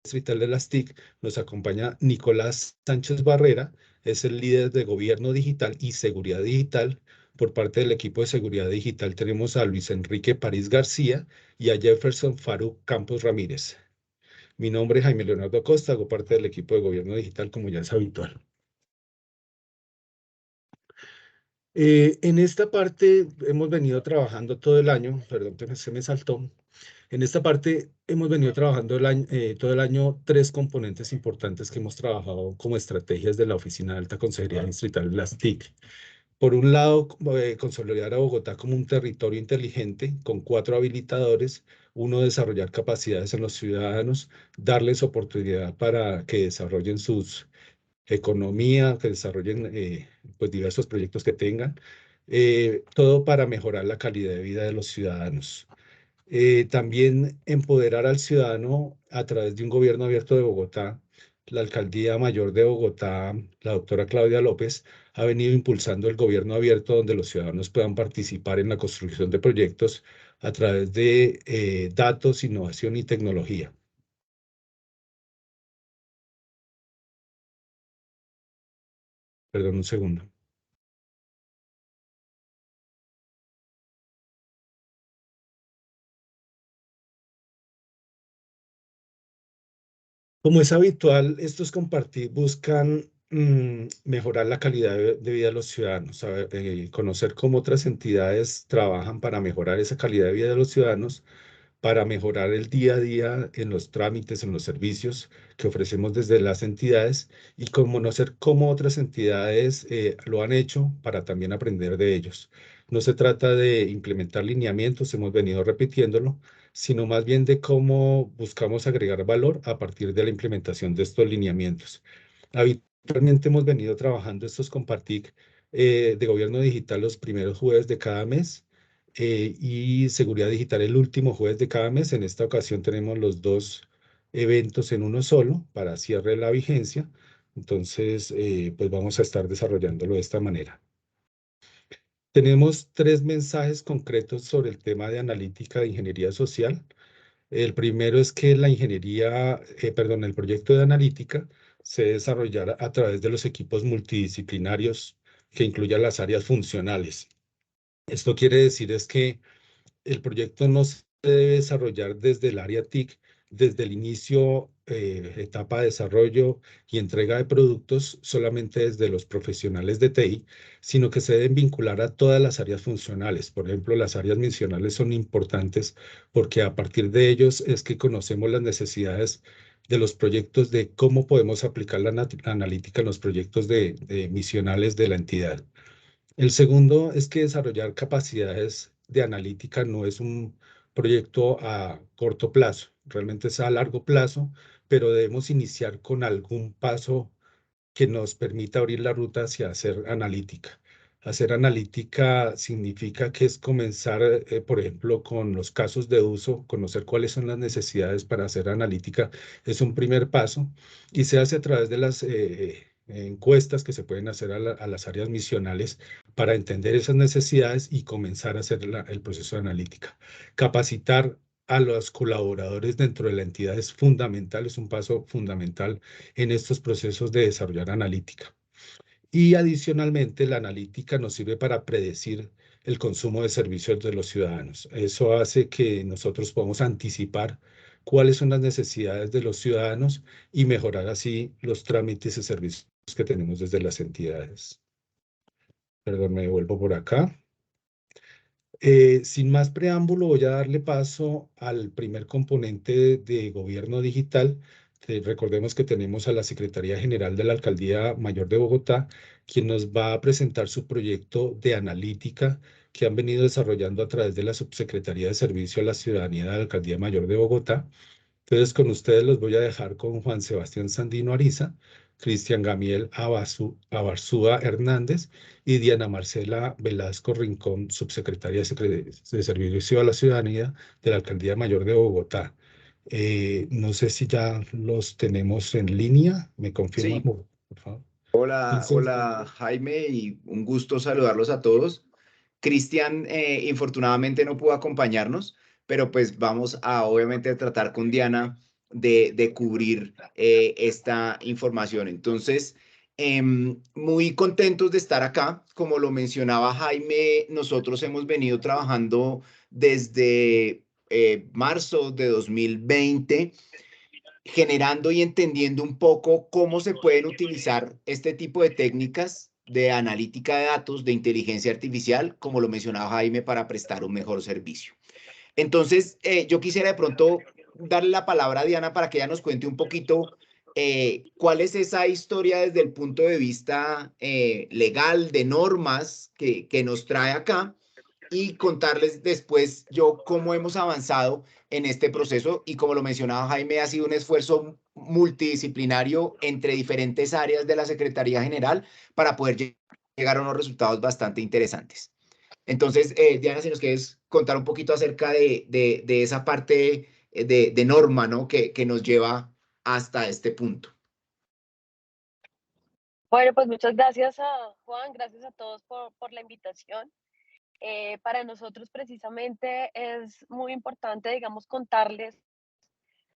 distrital de las TIC, nos acompaña Nicolás Sánchez Barrera, es el líder de Gobierno Digital y Seguridad Digital. Por parte del equipo de Seguridad Digital tenemos a Luis Enrique París García y a Jefferson Faruk Campos Ramírez. Mi nombre es Jaime Leonardo Acosta, hago parte del equipo de Gobierno Digital, como ya es habitual. En esta parte hemos venido trabajando todo el año, perdón, se me saltó. En esta parte hemos venido trabajando todo el año tres componentes importantes que hemos trabajado como estrategias de la Oficina de Alta Consejería Distrital, las TIC. Por un lado, consolidar a Bogotá como un territorio inteligente con 4 habilitadores. Uno, desarrollar capacidades en los ciudadanos, darles oportunidad para que desarrollen sus economía, que desarrollen pues diversos proyectos que tengan, todo para mejorar la calidad de vida de los ciudadanos. También empoderar al ciudadano a través de un gobierno abierto de Bogotá. La Alcaldía Mayor de Bogotá, la doctora Claudia López, ha venido impulsando el gobierno abierto donde los ciudadanos puedan participar en la construcción de proyectos a través de datos, innovación y tecnología. Perdón, un segundo. Como es habitual, estos compartir buscan mejorar la calidad de vida de los ciudadanos, conocer cómo otras entidades trabajan para mejorar esa calidad de vida de los ciudadanos, para mejorar el día a día en los trámites, en los servicios que ofrecemos desde las entidades y conocer cómo otras entidades lo han hecho para también aprender de ellos. No se trata de implementar lineamientos, hemos venido repitiéndolo, sino más bien de cómo buscamos agregar valor a partir de la implementación de estos lineamientos. Habitualmente hemos venido trabajando estos Compartic de gobierno digital los primeros jueves de cada mes y seguridad digital el último jueves de cada mes. En esta ocasión tenemos los dos eventos en uno solo para cierre de la vigencia. Entonces, pues vamos a estar desarrollándolo de esta manera. Tenemos 3 mensajes concretos sobre el tema de analítica de ingeniería social. El primero es que el proyecto de analítica se desarrollará a través de los equipos multidisciplinarios que incluyan las áreas funcionales. Esto quiere decir es que el proyecto no se debe desarrollar desde el área TIC, desde el inicio, etapa de desarrollo y entrega de productos solamente desde los profesionales de TI, sino que se deben vincular a todas las áreas funcionales. Por ejemplo, las áreas misionales son importantes porque a partir de ellos es que conocemos las necesidades de los proyectos, de cómo podemos aplicar la analítica en los proyectos de misionales de la entidad. El segundo es que desarrollar capacidades de analítica no es un proyecto a corto plazo, realmente es a largo plazo, pero debemos iniciar con algún paso que nos permita abrir la ruta hacia hacer analítica. Hacer analítica significa que es comenzar, por ejemplo, con los casos de uso, conocer cuáles son las necesidades para hacer analítica, es un primer paso y se hace a través de las encuestas que se pueden hacer a las áreas misionales para entender esas necesidades y comenzar a hacer el proceso de analítica. Capacitar a los colaboradores dentro de la entidad es fundamental, es un paso fundamental en estos procesos de desarrollar analítica. Y adicionalmente, la analítica nos sirve para predecir el consumo de servicios de los ciudadanos. Eso hace que nosotros podamos anticipar cuáles son las necesidades de los ciudadanos y mejorar así los trámites y servicios que tenemos desde las entidades. Perdón, me devuelvo por acá. Sin más preámbulo, voy a darle paso al primer componente de gobierno digital. Recordemos que tenemos a la Secretaría General de la Alcaldía Mayor de Bogotá, quien nos va a presentar su proyecto de analítica que han venido desarrollando a través de la Subsecretaría de Servicio a la Ciudadanía de la Alcaldía Mayor de Bogotá. Entonces, con ustedes los voy a dejar con Juan Sebastián Sandino Ariza, Cristian Gamiel Abarzúa Hernández y Diana Marcela Velasco Rincón, subsecretaria de Servicio a la Ciudadanía de la Alcaldía Mayor de Bogotá. No sé si ya los tenemos en línea. ¿Me confirman, Sí, por favor? hola, Entonces, hola Jaime y un gusto saludarlos a todos. Cristian infortunadamente no pudo acompañarnos, pero pues vamos a obviamente tratar con Diana de cubrir esta información. Entonces, muy contentos de estar acá. Como lo mencionaba Jaime, nosotros hemos venido trabajando desde marzo de 2020, generando y entendiendo un poco cómo se pueden utilizar este tipo de técnicas de analítica de datos, de inteligencia artificial, como lo mencionaba Jaime, para prestar un mejor servicio. Entonces, yo quisiera de pronto darle la palabra a Diana para que ella nos cuente un poquito cuál es esa historia desde el punto de vista legal, de normas que nos trae acá, y contarles después yo cómo hemos avanzado en este proceso. Y como lo mencionaba Jaime, ha sido un esfuerzo multidisciplinario entre diferentes áreas de la Secretaría General para poder llegar a unos resultados bastante interesantes. Entonces, Diana, si nos quieres contar un poquito acerca de esa parte de norma, ¿no? Que nos lleva hasta este punto. Bueno, pues muchas gracias a Juan, gracias a todos por la invitación. Para nosotros precisamente es muy importante, digamos, contarles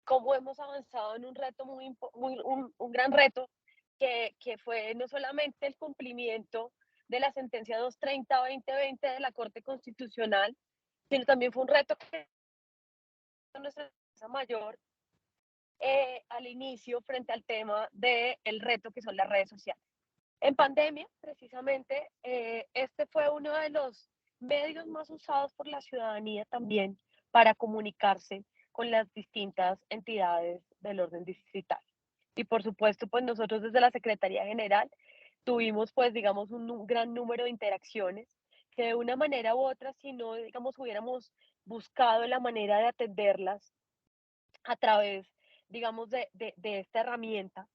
cómo hemos avanzado en un reto un gran reto que fue no solamente el cumplimiento de la sentencia 230-2020 de la Corte Constitucional, sino también fue un reto que nuestra empresa mayor al inicio frente al tema del reto que son las redes sociales. En pandemia, precisamente, este fue uno de los medios más usados por la ciudadanía también para comunicarse con las distintas entidades del orden distrital. Y por supuesto, pues nosotros desde la Secretaría General tuvimos, pues, digamos, un gran número de interacciones que de una manera u otra, si no, digamos, hubiéramos buscado la manera de atenderlas a través, digamos, de esta herramienta,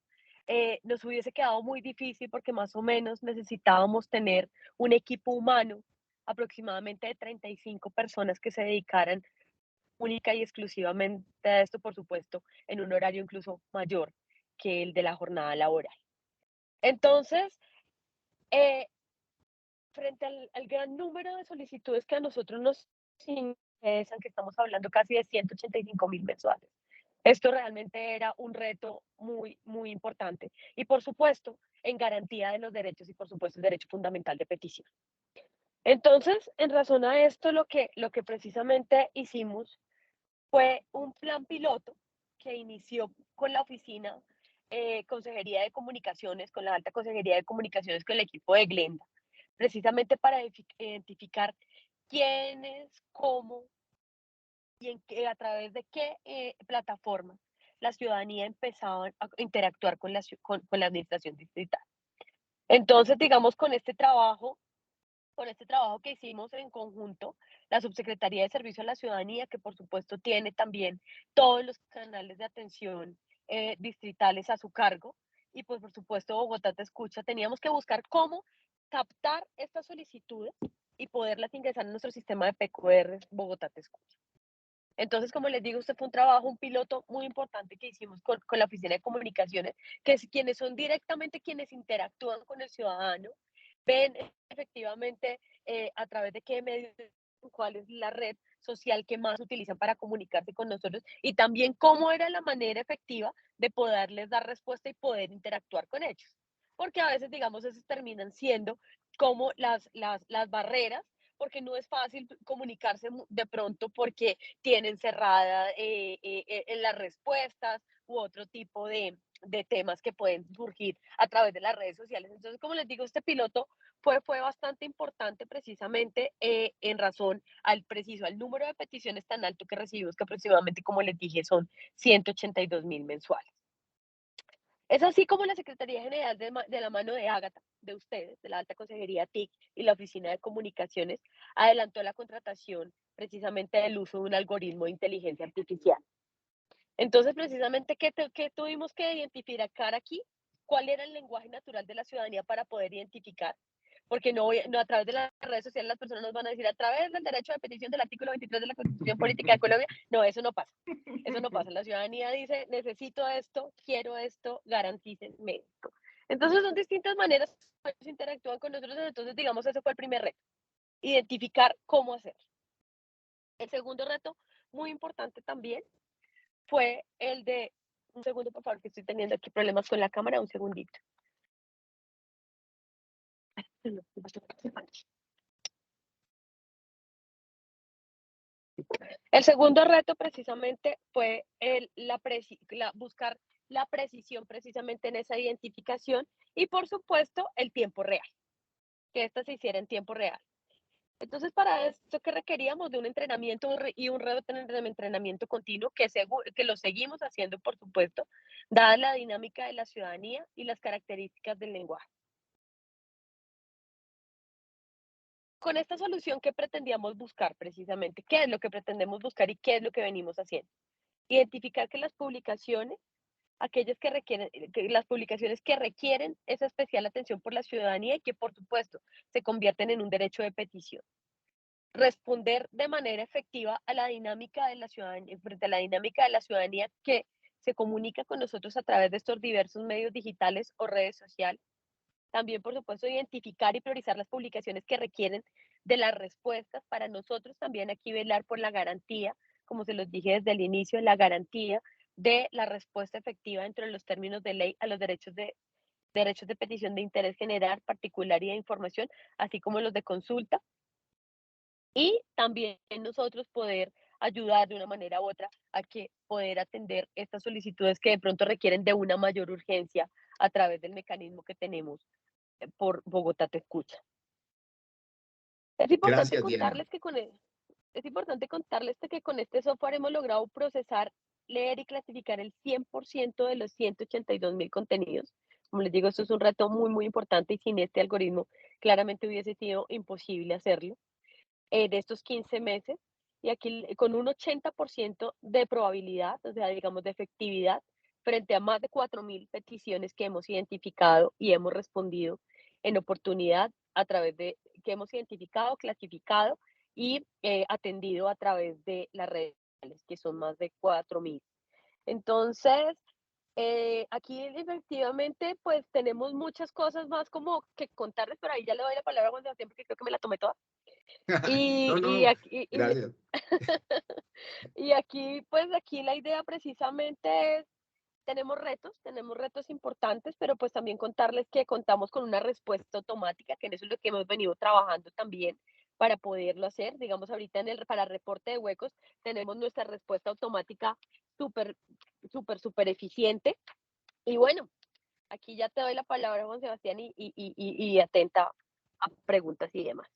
nos hubiese quedado muy difícil porque más o menos necesitábamos tener un equipo humano, aproximadamente de 35 personas que se dedicaran única y exclusivamente a esto, por supuesto, en un horario incluso mayor que el de la jornada laboral. Entonces, eh, frente al gran número de solicitudes que a nosotros nos interesan, que estamos hablando casi de 185.000 mensuales, esto realmente era un reto muy importante. Y por supuesto, en garantía de los derechos y por supuesto el derecho fundamental de petición. Entonces, en razón a esto, lo que precisamente hicimos fue un plan piloto que inició con la oficina Consejería de Comunicaciones, con la Alta Consejería de Comunicaciones, con el equipo de Glenda, precisamente para identificar quiénes, cómo y a través de qué plataforma la ciudadanía empezaba a interactuar con la administración distrital. Entonces, digamos, con este trabajo que hicimos en conjunto, la Subsecretaría de Servicio a la Ciudadanía, que por supuesto tiene también todos los canales de atención distritales a su cargo, y pues por supuesto Bogotá Te Escucha, teníamos que buscar cómo captar estas solicitudes y poderlas ingresar en nuestro sistema de PQR Bogotá Te Escucha. Entonces, como les digo, este fue un piloto muy importante que hicimos con la Oficina de Comunicaciones, que es quienes son directamente quienes interactúan con el ciudadano, ven efectivamente a través de qué medios, cuál es la red social que más utilizan para comunicarse con nosotros y también cómo era la manera efectiva de poderles dar respuesta y poder interactuar con ellos. Porque a veces, digamos, esas terminan siendo como las barreras, porque no es fácil comunicarse de pronto porque tienen cerrada en las respuestas u otro tipo de temas que pueden surgir a través de las redes sociales. Entonces, como les digo, este piloto fue bastante importante precisamente en razón al número de peticiones tan alto que recibimos, que aproximadamente, como les dije, son 182.000 mensuales. Es así como la Secretaría General de la mano de Ágata, de ustedes, de la Alta Consejería TIC y la Oficina de Comunicaciones, adelantó la contratación precisamente del uso de un algoritmo de inteligencia artificial. Entonces, precisamente, ¿qué tuvimos que identificar aquí? ¿Cuál era el lenguaje natural de la ciudadanía para poder identificar? Porque no a través de las redes sociales las personas nos van a decir a través del derecho de petición del artículo 23 de la Constitución Política de Colombia. No, eso no pasa. Eso no pasa. La ciudadanía dice, necesito esto, quiero esto, garantícenme esto. Entonces son distintas maneras que ellos interactúan con nosotros. Entonces, digamos, ese fue el primer reto. Identificar cómo hacer. El segundo reto, muy importante también, fue el de, un segundo por favor, que estoy teniendo aquí problemas con la cámara, un segundito. El segundo reto precisamente fue buscar la precisión precisamente en esa identificación y por supuesto el tiempo real, que esta se hiciera en tiempo real. Entonces, para esto que requeríamos de un entrenamiento y un reto de entrenamiento continuo, que lo seguimos haciendo, por supuesto, dada la dinámica de la ciudadanía y las características del lenguaje. Con esta solución, ¿qué pretendíamos buscar precisamente? ¿Qué es lo que pretendemos buscar y qué es lo que venimos haciendo? Identificar que las publicaciones, las publicaciones que requieren esa especial atención por la ciudadanía y que, por supuesto, se convierten en un derecho de petición. Responder de manera efectiva a la dinámica de la ciudadanía, frente a la dinámica de la ciudadanía que se comunica con nosotros a través de estos diversos medios digitales o redes sociales. También, por supuesto, identificar y priorizar las publicaciones que requieren de las respuestas. Para nosotros también aquí velar por la garantía, como se los dije desde el inicio, la garantía de la respuesta efectiva dentro de los términos de ley a los derechos de petición de interés general, particular y de información, así como los de consulta. Y también nosotros poder ayudar de una manera u otra a que poder atender estas solicitudes que de pronto requieren de una mayor urgencia a través del mecanismo que tenemos por Bogotá Te Escucha. Es importante Gracias, Diana. contarles que es importante contarles que con este software hemos logrado procesar, leer y clasificar el 100% de los 182.000 contenidos. Como les digo, esto es un reto muy, muy importante y sin este algoritmo claramente hubiese sido imposible hacerlo. De estos 15 meses, y aquí con un 80% de probabilidad, o sea, digamos, de efectividad, frente a más de 4.000 peticiones que hemos identificado y hemos respondido en oportunidad a través de que hemos identificado, clasificado y atendido a través de las redes sociales, que son más de 4.000. Entonces, aquí efectivamente, pues tenemos muchas cosas más como que contarles, pero ahí ya le doy la palabra a Juan Sebastián porque creo que me la tomé toda. No, Y no, aquí, gracias. y aquí, pues aquí la idea precisamente es, tenemos retos importantes, pero pues también contarles que contamos con una respuesta automática, que en eso es lo que hemos venido trabajando también para poderlo hacer. Digamos, ahorita para reporte de huecos tenemos nuestra respuesta automática súper, súper eficiente. Y bueno, aquí ya te doy la palabra, Juan Sebastián, y atenta a preguntas y demás.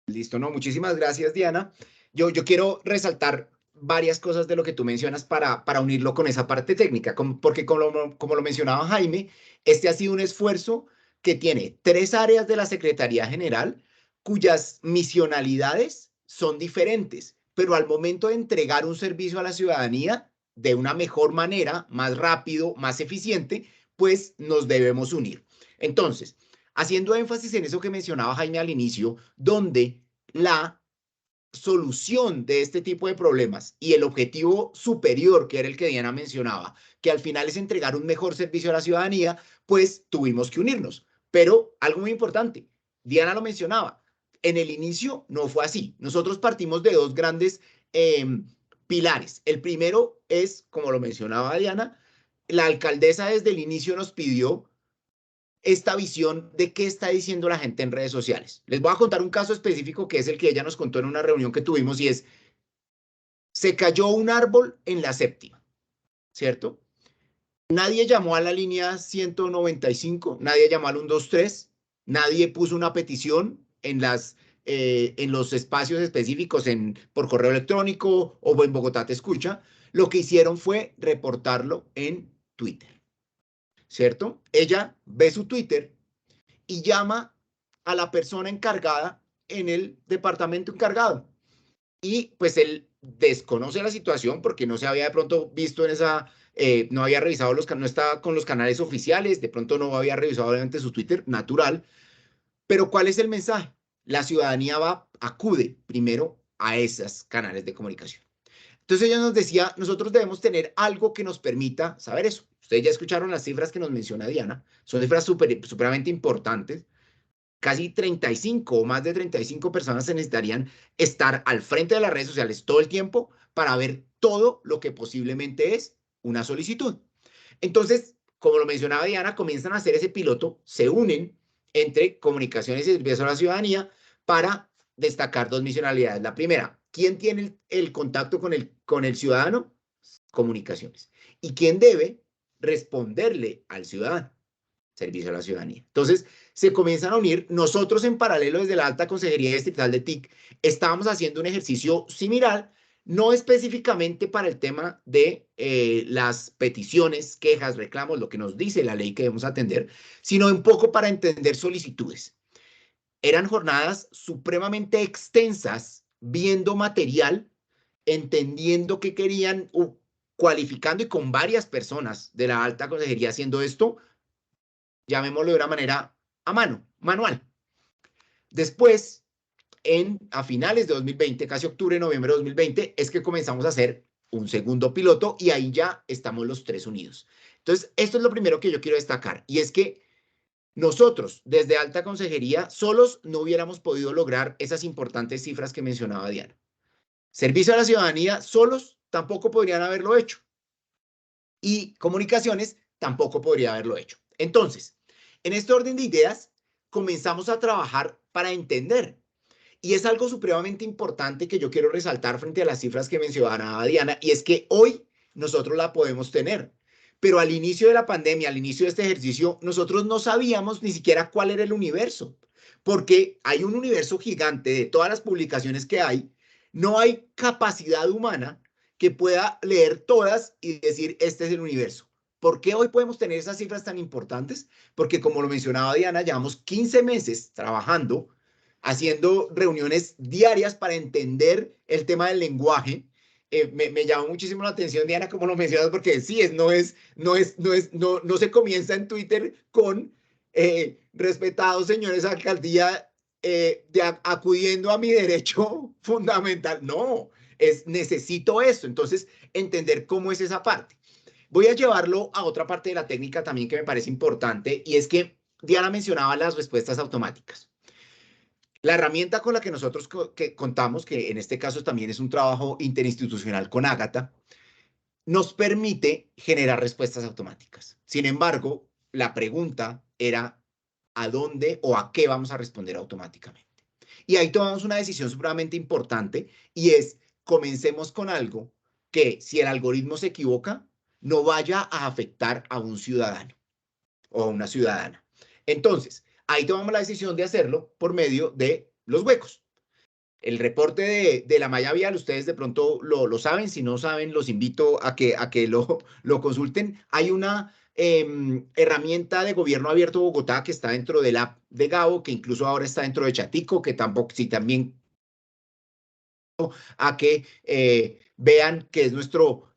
Listo, no, muchísimas gracias, Diana. Yo quiero resaltar varias cosas de lo que tú mencionas para unirlo con esa parte técnica, porque como lo mencionaba Jaime, este ha sido un esfuerzo que tiene 3 áreas de la Secretaría General cuyas misionalidades son diferentes, pero al momento de entregar un servicio a la ciudadanía de una mejor manera, más rápido, más eficiente, pues nos debemos unir. Entonces, haciendo énfasis en eso que mencionaba Jaime al inicio, donde la solución de este tipo de problemas y el objetivo superior, que era el que Diana mencionaba, que al final es entregar un mejor servicio a la ciudadanía, pues tuvimos que unirnos. Pero algo muy importante, Diana lo mencionaba, en el inicio no fue así. Nosotros partimos de 2 grandes pilares. El primero es, como lo mencionaba Diana, la alcaldesa desde el inicio nos pidió esta visión de qué está diciendo la gente en redes sociales. Les voy a contar un caso específico que es el que ella nos contó en una reunión que tuvimos y es, se cayó un árbol en la séptima, ¿cierto? Nadie llamó a la línea 195, nadie llamó al 123, nadie puso una petición en los espacios específicos por correo electrónico o en Bogotá Te Escucha. Lo que hicieron fue reportarlo en Twitter, ¿cierto? Ella ve su Twitter y llama a la persona encargada en el departamento encargado. Y pues él desconoce la situación porque no se había de pronto visto en no había revisado no estaba con los canales oficiales, de pronto no había revisado obviamente su Twitter natural. Pero ¿cuál es el mensaje? La ciudadanía acude primero a esos canales de comunicación. Entonces ella nos decía, nosotros debemos tener algo que nos permita saber eso. Ustedes ya escucharon las cifras que nos menciona Diana, son cifras supremamente importantes. Casi 35 o más de 35 personas se necesitarían estar al frente de las redes sociales todo el tiempo para ver todo lo que posiblemente es una solicitud. Entonces, como lo mencionaba Diana, comienzan a hacer ese piloto, se unen entre comunicaciones y servicios a la ciudadanía para destacar dos misionalidades. La primera, ¿quién tiene el contacto con el ciudadano? Comunicaciones. ¿Y quién debe responderle al ciudadano? Servicio a la ciudadanía. Entonces, se comienzan a unir. Nosotros en paralelo desde la Alta Consejería Distrital de TIC estábamos haciendo un ejercicio similar, no específicamente para el tema de las peticiones, quejas, reclamos, lo que nos dice la ley que debemos atender, sino un poco para entender solicitudes. Eran jornadas supremamente extensas, viendo material, entendiendo qué querían, cualificando y con varias personas de la Alta Consejería haciendo esto, llamémoslo de una manera a mano, manual. Después, a finales de 2020, casi octubre, noviembre de 2020, es que comenzamos a hacer un segundo piloto y ahí ya estamos los tres unidos. Entonces, esto es lo primero que yo quiero destacar y es que nosotros, desde Alta Consejería, solos no hubiéramos podido lograr esas importantes cifras que mencionaba Diana. Servicio a la ciudadanía, solos tampoco podrían haberlo hecho. Y comunicaciones tampoco podría haberlo hecho. Entonces, en este orden de ideas, comenzamos a trabajar para entender. Y es algo supremamente importante que yo quiero resaltar frente a las cifras que mencionaba Diana, y es que hoy nosotros la podemos tener. Pero al inicio de la pandemia, al inicio de este ejercicio, nosotros no sabíamos ni siquiera cuál era el universo, porque hay un universo gigante de todas las publicaciones que hay. No hay capacidad humana que pueda leer todas y decir, este es el universo. ¿Por qué hoy podemos tener esas cifras tan importantes? Porque como lo mencionaba Diana, llevamos 15 meses trabajando, haciendo reuniones diarias para entender el tema del lenguaje. Me llamó muchísimo la atención, Diana, como lo mencionas, porque sí, no se comienza en Twitter con respetados señores alcaldía acudiendo a mi derecho fundamental. No, necesito eso. Entonces, entender cómo es esa parte. Voy a llevarlo a otra parte de la técnica también que me parece importante, y es que Diana mencionaba las respuestas automáticas. La herramienta con la que nosotros contamos, que en este caso también es un trabajo interinstitucional con Ágata, nos permite generar respuestas automáticas. Sin embargo, la pregunta era ¿a dónde o a qué vamos a responder automáticamente? Y ahí tomamos una decisión supremamente importante, y es, comencemos con algo que, si el algoritmo se equivoca, no vaya a afectar a un ciudadano o a una ciudadana. Entonces, ahí tomamos la decisión de hacerlo por medio de los huecos. El reporte de la malla vial, ustedes de pronto lo saben. Si no saben, los invito a que lo consulten. Hay una herramienta de gobierno abierto Bogotá que está dentro del app de Gabo, que incluso ahora está dentro de Chatico, que tampoco, sí, también a que vean que es nuestro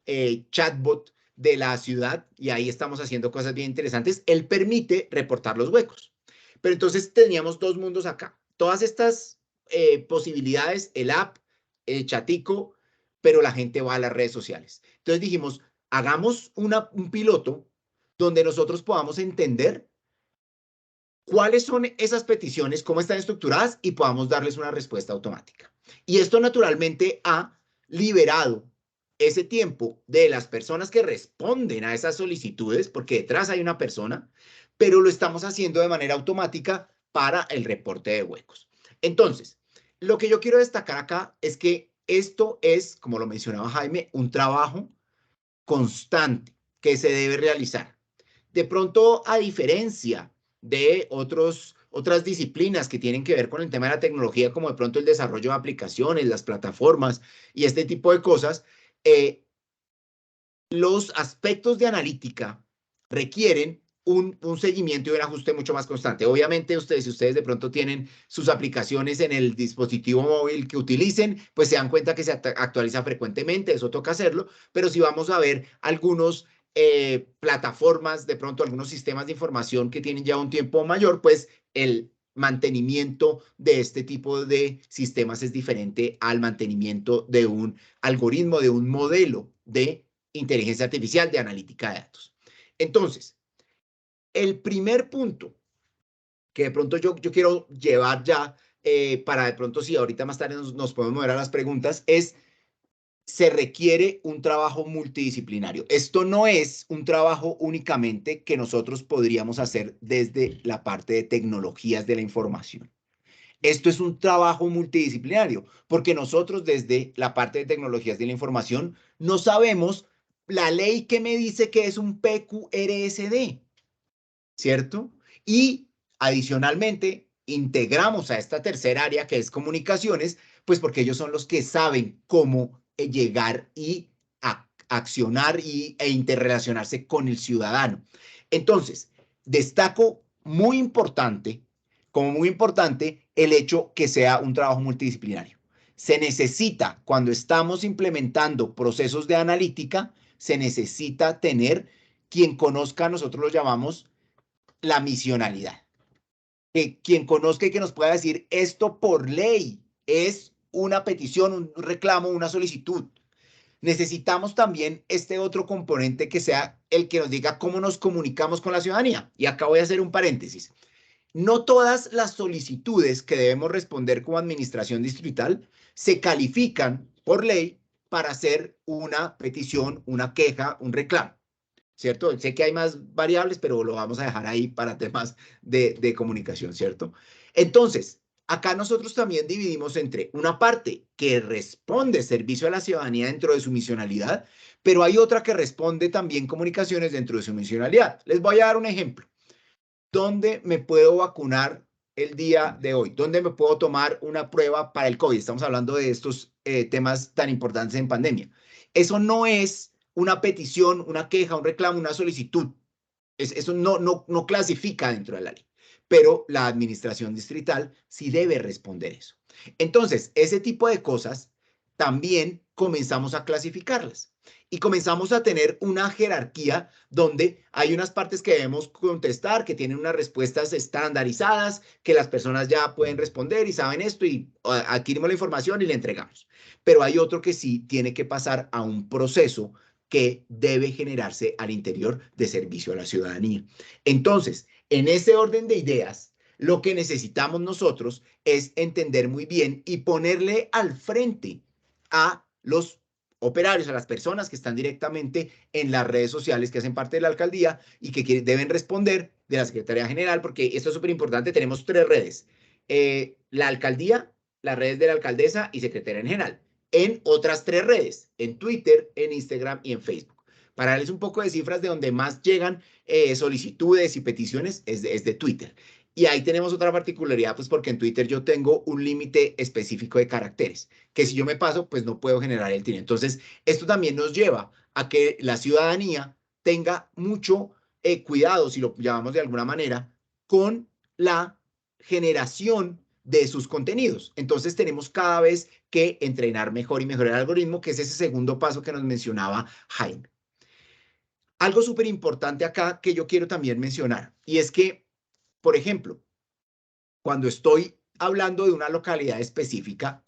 chatbot de la ciudad, y ahí estamos haciendo cosas bien interesantes. Él permite reportar los huecos. Pero entonces teníamos dos mundos acá. Todas estas posibilidades, el app, el Chatico, pero la gente va a las redes sociales. Entonces dijimos, hagamos un piloto donde nosotros podamos entender cuáles son esas peticiones, cómo están estructuradas, y podamos darles una respuesta automática. Y esto naturalmente ha liberado ese tiempo de las personas que responden a esas solicitudes, porque detrás hay una persona, pero lo estamos haciendo de manera automática para el reporte de huecos. Entonces, lo que yo quiero destacar acá es que esto es, como lo mencionaba Jaime, un trabajo constante que se debe realizar. De pronto, a diferencia de otras disciplinas que tienen que ver con el tema de la tecnología, como de pronto el desarrollo de aplicaciones, las plataformas y este tipo de cosas, los aspectos de analítica requieren un seguimiento y un ajuste mucho más constante. Obviamente, si ustedes de pronto tienen sus aplicaciones en el dispositivo móvil que utilicen, pues se dan cuenta que se actualiza frecuentemente, eso toca hacerlo, pero si vamos a ver algunos plataformas, de pronto algunos sistemas de información que tienen ya un tiempo mayor, pues el mantenimiento de este tipo de sistemas es diferente al mantenimiento de un algoritmo, de un modelo de inteligencia artificial, de analítica de datos. Entonces, el primer punto que de pronto yo quiero llevar ya para de pronto, si ahorita más tarde nos podemos mover a las preguntas, es se requiere un trabajo multidisciplinario. Esto no es un trabajo únicamente que nosotros podríamos hacer desde la parte de tecnologías de la información. Esto es un trabajo multidisciplinario, porque nosotros desde la parte de tecnologías de la información no sabemos la ley que me dice que es un PQRSD, ¿cierto? Y adicionalmente integramos a esta tercera área que es comunicaciones, pues porque ellos son los que saben cómo llegar y accionar e interrelacionarse con el ciudadano. Entonces, destaco como muy importante, el hecho que sea un trabajo multidisciplinario. Se necesita, cuando estamos implementando procesos de analítica, se necesita tener quien conozca, nosotros lo llamamos la misionalidad. Que quien conozca y que nos pueda decir esto por ley es una petición, un reclamo, una solicitud. Necesitamos también este otro componente que sea el que nos diga cómo nos comunicamos con la ciudadanía. Y acá voy a hacer un paréntesis. No todas las solicitudes que debemos responder como administración distrital se califican por ley para hacer una petición, una queja, un reclamo, ¿cierto? Sé que hay más variables, pero lo vamos a dejar ahí para temas de comunicación, ¿cierto? Entonces, acá nosotros también dividimos entre una parte que responde servicio a la ciudadanía dentro de su misionalidad, pero hay otra que responde también comunicaciones dentro de su misionalidad. Les voy a dar un ejemplo. ¿Dónde me puedo vacunar el día de hoy? ¿Dónde me puedo tomar una prueba para el COVID? Estamos hablando de estos temas tan importantes en pandemia. Eso no es una petición, una queja, un reclamo, una solicitud. Eso no clasifica dentro de la ley, pero la administración distrital sí debe responder eso. Entonces, ese tipo de cosas también comenzamos a clasificarlas y comenzamos a tener una jerarquía donde hay unas partes que debemos contestar, que tienen unas respuestas estandarizadas, que las personas ya pueden responder y saben esto y adquirimos la información y le entregamos. Pero hay otro que sí tiene que pasar a un proceso que debe generarse al interior de servicio a la ciudadanía. Entonces, en ese orden de ideas, lo que necesitamos nosotros es entender muy bien y ponerle al frente a los operarios, a las personas que están directamente en las redes sociales que hacen parte de la alcaldía y que deben responder de la Secretaría General, porque esto es súper importante. Tenemos 3 redes, la alcaldía, las redes de la alcaldesa y Secretaría General, en otras 3 redes, en Twitter, en Instagram y en Facebook. Para darles un poco de cifras, de donde más llegan solicitudes y peticiones es de Twitter. Y ahí tenemos otra particularidad, pues porque en Twitter yo tengo un límite específico de caracteres, que si yo me paso, pues no puedo generar el TIN. Entonces, esto también nos lleva a que la ciudadanía tenga mucho cuidado, si lo llamamos de alguna manera, con la generación de sus contenidos. Entonces, tenemos cada vez que entrenar mejor y mejorar el algoritmo, que es ese segundo paso que nos mencionaba Jaime. Algo súper importante acá que yo quiero también mencionar, y es que, por ejemplo, cuando estoy hablando de una localidad específica,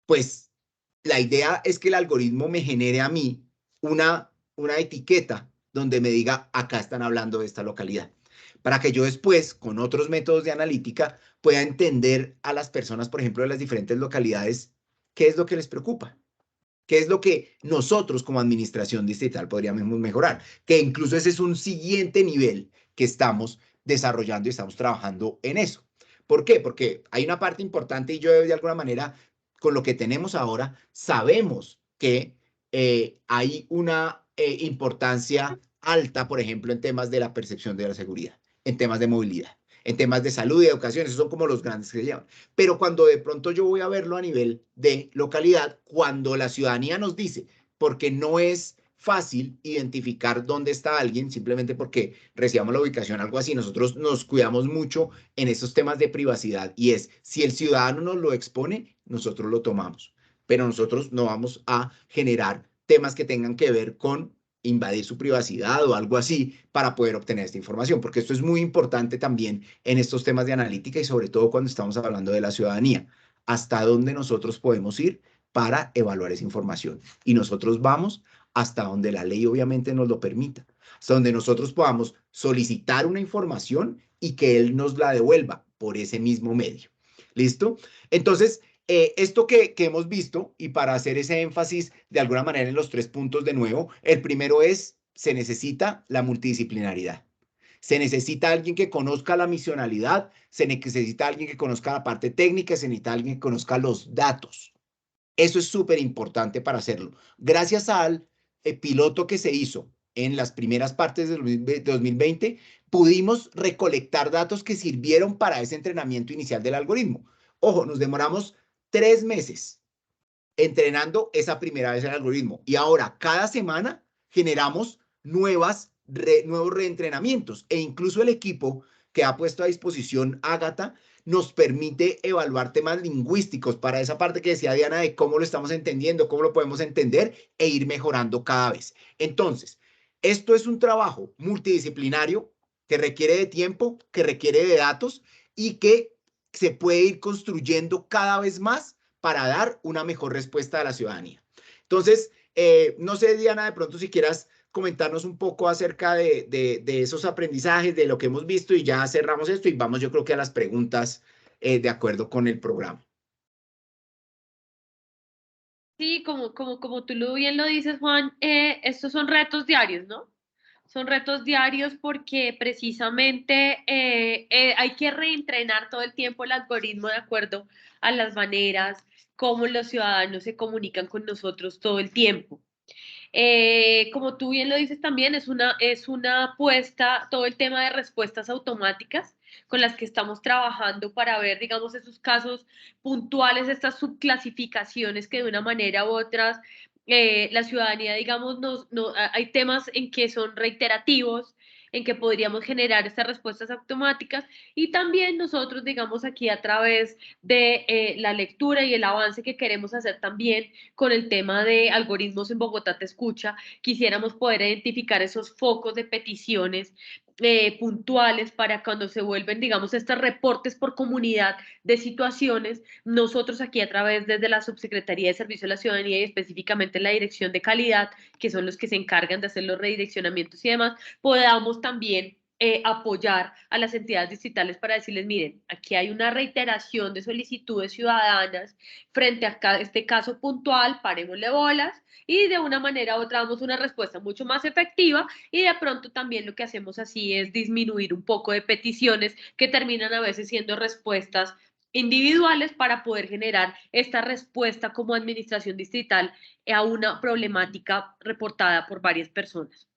pues la idea es que el algoritmo me genere a mí una etiqueta donde me diga, acá están hablando de esta localidad, para que yo después, con otros métodos de analítica, pueda entender a las personas, por ejemplo, de las diferentes localidades, qué es lo que les preocupa. ¿Qué es lo que nosotros como administración distrital podríamos mejorar? Que incluso ese es un siguiente nivel que estamos desarrollando y estamos trabajando en eso. ¿Por qué? Porque hay una parte importante y yo de alguna manera, con lo que tenemos ahora, sabemos que hay una importancia alta, por ejemplo, en temas de la percepción de la seguridad, en temas de movilidad, en temas de salud y educación. Esos son como los grandes que se llevan. Pero cuando de pronto yo voy a verlo a nivel de localidad, cuando la ciudadanía nos dice, porque no es fácil identificar dónde está alguien, simplemente porque recibamos la ubicación, algo así. Nosotros nos cuidamos mucho en estos temas de privacidad y es, si el ciudadano nos lo expone, nosotros lo tomamos, pero nosotros no vamos a generar temas que tengan que ver con invadir su privacidad o algo así para poder obtener esta información, porque esto es muy importante también en estos temas de analítica y sobre todo cuando estamos hablando de la ciudadanía, hasta dónde nosotros podemos ir para evaluar esa información. Y nosotros vamos hasta donde la ley obviamente nos lo permita, hasta donde nosotros podamos solicitar una información y que él nos la devuelva por ese mismo medio. ¿Listo? Entonces, esto que hemos visto, y para hacer ese énfasis de alguna manera en los 3 puntos de nuevo, el primero es, se necesita la multidisciplinaridad. Se necesita alguien que conozca la misionalidad, se necesita alguien que conozca la parte técnica, se necesita alguien que conozca los datos. Eso es súper importante para hacerlo. Gracias al piloto que se hizo en las primeras partes de 2020, pudimos recolectar datos que sirvieron para ese entrenamiento inicial del algoritmo. Ojo, nos demoramos 3 meses entrenando esa primera vez el algoritmo. Y ahora, cada semana generamos nuevos reentrenamientos, e incluso el equipo que ha puesto a disposición Ágata nos permite evaluar temas lingüísticos para esa parte que decía Diana de cómo lo estamos entendiendo, cómo lo podemos entender e ir mejorando cada vez. Entonces, esto es un trabajo multidisciplinario que requiere de tiempo, que requiere de datos y que se puede ir construyendo cada vez más para dar una mejor respuesta a la ciudadanía. Entonces, no sé, Diana, de pronto si quieras comentarnos un poco acerca de esos aprendizajes, de lo que hemos visto, y ya cerramos esto y vamos, yo creo que a las preguntas de acuerdo con el programa. Sí, como tú bien lo dices, Juan, estos son retos diarios, ¿no? Son retos diarios porque precisamente hay que reentrenar todo el tiempo el algoritmo de acuerdo a las maneras como los ciudadanos se comunican con nosotros todo el tiempo. Como tú bien lo dices también, es una apuesta, todo el tema de respuestas automáticas con las que estamos trabajando para ver, digamos, esos casos puntuales, estas subclasificaciones que de una manera u otra la ciudadanía, digamos, hay temas en que son reiterativos, en que podríamos generar estas respuestas automáticas y también nosotros, digamos, aquí a través de la lectura y el avance que queremos hacer también con el tema de algoritmos en Bogotá Te Escucha, quisiéramos poder identificar esos focos de peticiones puntuales para cuando se vuelven, digamos, estos reportes por comunidad de situaciones, nosotros aquí a través desde la Subsecretaría de Servicio a la Ciudadanía y específicamente la Dirección de Calidad, que son los que se encargan de hacer los redireccionamientos y demás, podamos también apoyar a las entidades distritales para decirles, miren, aquí hay una reiteración de solicitudes ciudadanas frente a este caso puntual, parémosle bolas y de una manera u otra damos una respuesta mucho más efectiva y de pronto también lo que hacemos así es disminuir un poco de peticiones que terminan a veces siendo respuestas individuales para poder generar esta respuesta como administración distrital a una problemática reportada por varias personas.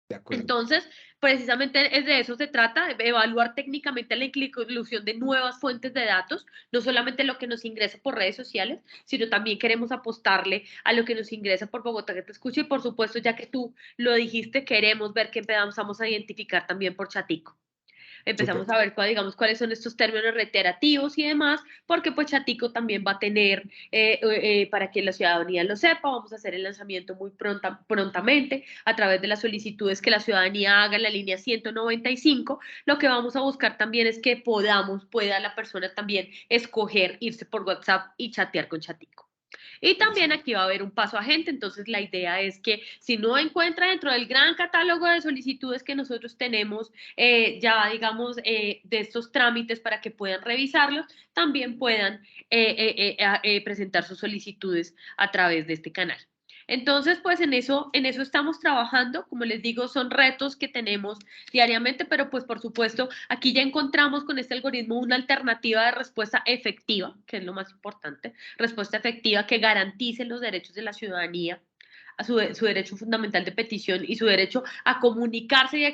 De acuerdo. Entonces, precisamente es de eso se trata, de evaluar técnicamente la inclusión de nuevas fuentes de datos, no solamente lo que nos ingresa por redes sociales, sino también queremos apostarle a lo que nos ingresa por Bogotá que Te Escucha y por supuesto, ya que tú lo dijiste, queremos ver que empezamos a identificar también por Chatico. Empezamos a ver digamos, cuáles son estos términos reiterativos y demás, porque pues Chatico también va a tener, para que la ciudadanía lo sepa, vamos a hacer el lanzamiento muy prontamente a través de las solicitudes que la ciudadanía haga en la línea 195. Lo que vamos a buscar también es que pueda la persona también escoger irse por WhatsApp y chatear con Chatico. Y también aquí va a haber un paso agente, entonces la idea es que si no encuentra dentro del gran catálogo de solicitudes que nosotros tenemos, ya digamos, de estos trámites para que puedan revisarlos, también puedan presentar sus solicitudes a través de este canal. Entonces, pues en eso estamos trabajando. Como les digo, son retos que tenemos diariamente, pero pues por supuesto, aquí ya encontramos con este algoritmo una alternativa de respuesta efectiva, que es lo más importante, respuesta efectiva que garantice los derechos de la ciudadanía, a su derecho fundamental de petición y su derecho a comunicarse y a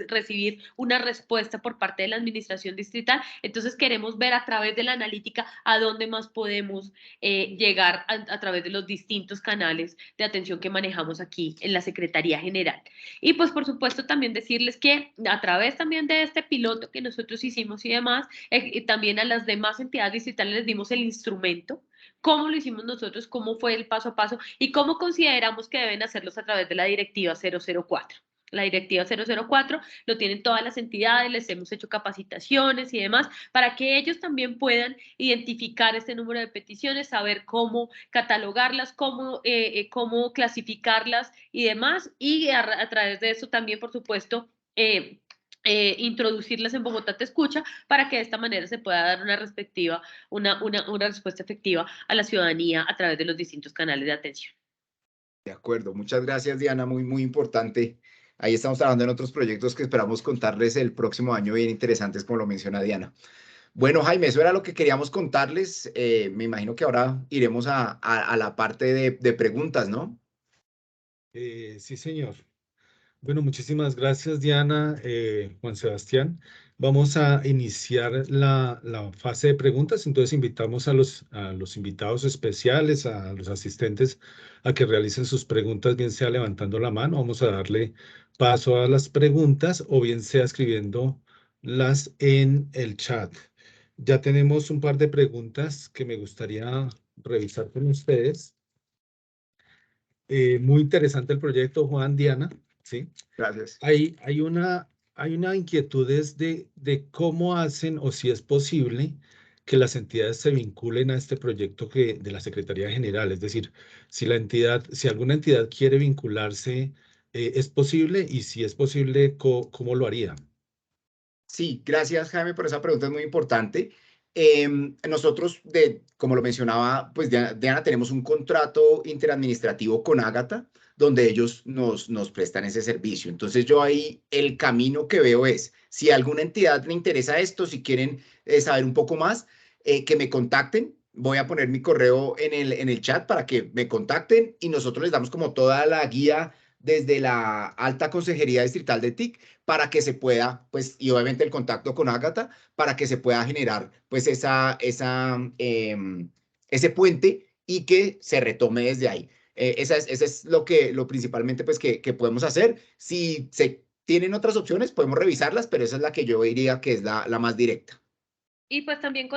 recibir una respuesta por parte de la administración distrital. Entonces queremos ver a través de la analítica a dónde más podemos llegar a través de los distintos canales de atención que manejamos aquí en la Secretaría General. Y pues por supuesto también decirles que a través también de este piloto que nosotros hicimos y demás, también a las demás entidades distritales les dimos el instrumento, cómo lo hicimos nosotros, cómo fue el paso a paso y cómo consideramos que deben hacerlos a través de la directiva 004. La directiva 004 lo tienen todas las entidades, les hemos hecho capacitaciones y demás para que ellos también puedan identificar este número de peticiones, saber cómo catalogarlas, cómo clasificarlas y demás. Y a través de eso también, por supuesto, introducirlas en Bogotá Te Escucha para que de esta manera se pueda dar una respuesta efectiva a la ciudadanía a través de los distintos canales de atención. De acuerdo, muchas gracias, Diana, muy importante. Ahí estamos trabajando en otros proyectos que esperamos contarles el próximo año, bien interesantes, como lo menciona Diana. Bueno, Jaime, eso era lo que queríamos contarles. Me imagino que ahora iremos a la parte de preguntas, ¿no? Sí, señor. Bueno, muchísimas gracias, Diana, Juan Sebastián. Vamos a iniciar la fase de preguntas. Entonces, invitamos a los invitados especiales, a los asistentes, a que realicen sus preguntas, bien sea levantando la mano. Vamos a darle paso a las preguntas o bien sea escribiéndolas en el chat. Ya tenemos un par de preguntas que me gustaría revisar con ustedes. Muy interesante el proyecto, Juan, Diana, ¿sí? Gracias. Hay una inquietud de cómo hacen o si es posible que las entidades se vinculen a este proyecto de la Secretaría General. Es decir, si alguna entidad quiere vincularse, ¿es posible? Y si es posible, ¿cómo lo haría? Sí, gracias, Jaime, por esa pregunta, es muy importante. Nosotros, como lo mencionaba, pues Diana, tenemos un contrato interadministrativo con Ágata, donde ellos nos prestan ese servicio. Entonces, yo ahí el camino que veo es, si a alguna entidad le interesa esto, si quieren saber un poco más, que me contacten. Voy a poner mi correo en el chat para que me contacten y nosotros les damos como toda la guía desde la Alta Consejería Distrital de TIC para que se pueda, pues, y obviamente el contacto con Ágata, para que se pueda generar, pues, ese puente y que se retome desde ahí. Esa es lo principalmente, pues, que podemos hacer. Si se tienen otras opciones, podemos revisarlas, pero esa es la que yo diría que es la más directa. Y pues también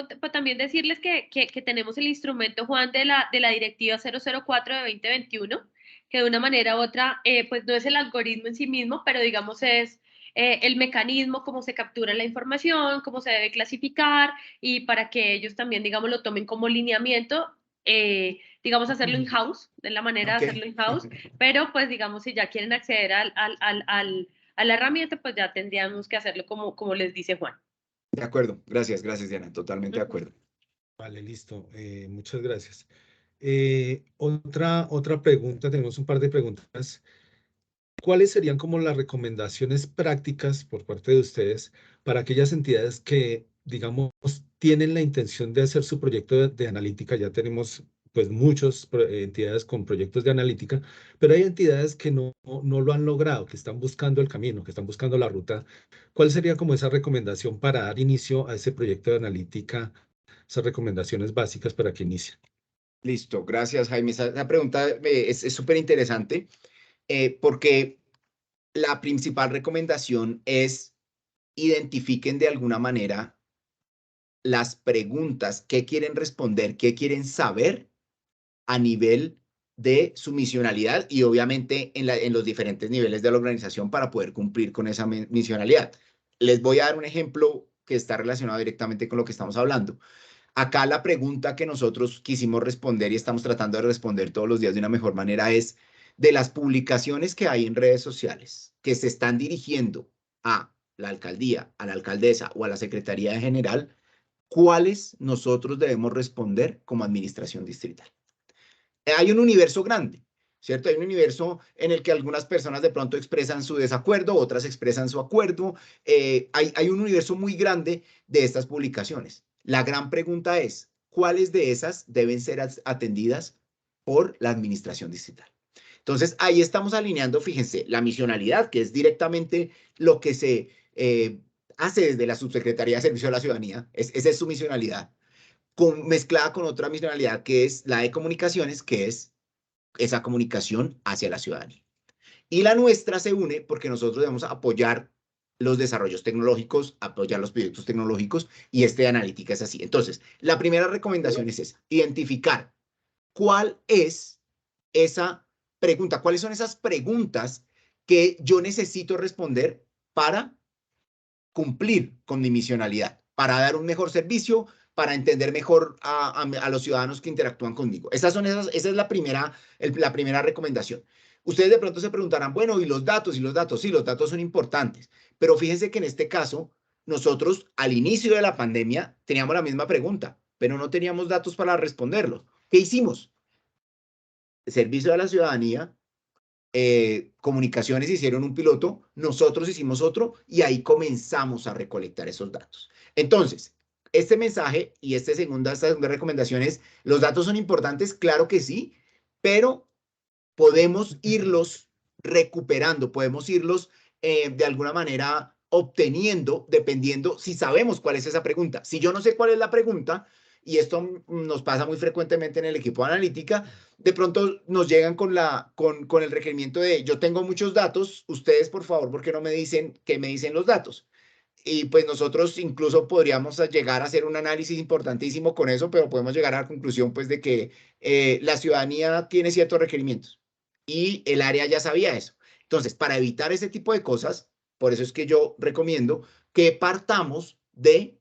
decirles que tenemos el instrumento, Juan, de la Directiva 004 de 2021, que de una manera u otra, pues no es el algoritmo en sí mismo, pero digamos es el mecanismo, cómo se captura la información, cómo se debe clasificar, y para que ellos también, digamos, lo tomen como lineamiento, digamos, hacerlo in-house, de la manera de hacerlo in-house, pero pues digamos, si ya quieren acceder a la herramienta, pues ya tendríamos que hacerlo como les dice Juan. De acuerdo, gracias, Diana, totalmente de acuerdo. Vale, listo. Muchas gracias. Otra pregunta, tenemos un par de preguntas. ¿Cuáles serían como las recomendaciones prácticas por parte de ustedes para aquellas entidades que, digamos, tienen la intención de hacer su proyecto de analítica? Ya tenemos pues muchas entidades con proyectos de analítica, pero hay entidades que no lo han logrado, que están buscando el camino, que están buscando la ruta. ¿Cuál sería como esa recomendación para dar inicio a ese proyecto de analítica? Esas recomendaciones básicas para que inicien. Listo, gracias, Jaime. Esa pregunta es súper interesante porque la principal recomendación es identifiquen de alguna manera las preguntas que quieren responder, qué quieren saber a nivel de su misionalidad y obviamente en los diferentes niveles de la organización para poder cumplir con esa misionalidad. Les voy a dar un ejemplo que está relacionado directamente con lo que estamos hablando. Acá la pregunta que nosotros quisimos responder y estamos tratando de responder todos los días de una mejor manera es de las publicaciones que hay en redes sociales que se están dirigiendo a la alcaldía, a la alcaldesa o a la secretaría general, ¿cuáles nosotros debemos responder como administración distrital? Hay un universo grande, ¿cierto? Hay un universo en el que algunas personas de pronto expresan su desacuerdo, otras expresan su acuerdo. Hay un universo muy grande de estas publicaciones. La gran pregunta es, ¿cuáles de esas deben ser atendidas por la administración distrital? Entonces, ahí estamos alineando, fíjense, la misionalidad, que es directamente lo que se hace desde la Subsecretaría de Servicio a la Ciudadanía. Esa es su misionalidad mezclada con otra misionalidad que es la de comunicaciones, que es esa comunicación hacia la ciudadanía. Y la nuestra se une porque nosotros debemos apoyar los desarrollos tecnológicos, apoyar los proyectos tecnológicos y de analítica es así. Entonces, la primera recomendación es esa, identificar cuál es esa pregunta, cuáles son esas preguntas que yo necesito responder para cumplir con mi misionalidad, para dar un mejor servicio, para entender mejor a los ciudadanos que interactúan conmigo. Esa es la primera recomendación. Ustedes de pronto se preguntarán, bueno, ¿y los datos? ¿Y los datos? Sí, los datos son importantes, pero fíjense que en este caso, nosotros al inicio de la pandemia teníamos la misma pregunta, pero no teníamos datos para responderlo. ¿Qué hicimos? El Servicio de la Ciudadanía, Comunicaciones hicieron un piloto, nosotros hicimos otro y ahí comenzamos a recolectar esos datos. Entonces, este mensaje y esta segunda recomendación es, ¿los datos son importantes? Claro que sí, pero podemos irlos recuperando, podemos irlos de alguna manera obteniendo, dependiendo si sabemos cuál es esa pregunta. Si yo no sé cuál es la pregunta, y esto nos pasa muy frecuentemente en el equipo de analítica, de pronto nos llegan con el requerimiento de, yo tengo muchos datos, ustedes por favor, ¿por qué no me dicen qué me dicen los datos? Y pues nosotros incluso podríamos llegar a hacer un análisis importantísimo con eso, pero podemos llegar a la conclusión pues de que la ciudadanía tiene ciertos requerimientos y el área ya sabía eso. Entonces, para evitar ese tipo de cosas, por eso es que yo recomiendo que partamos de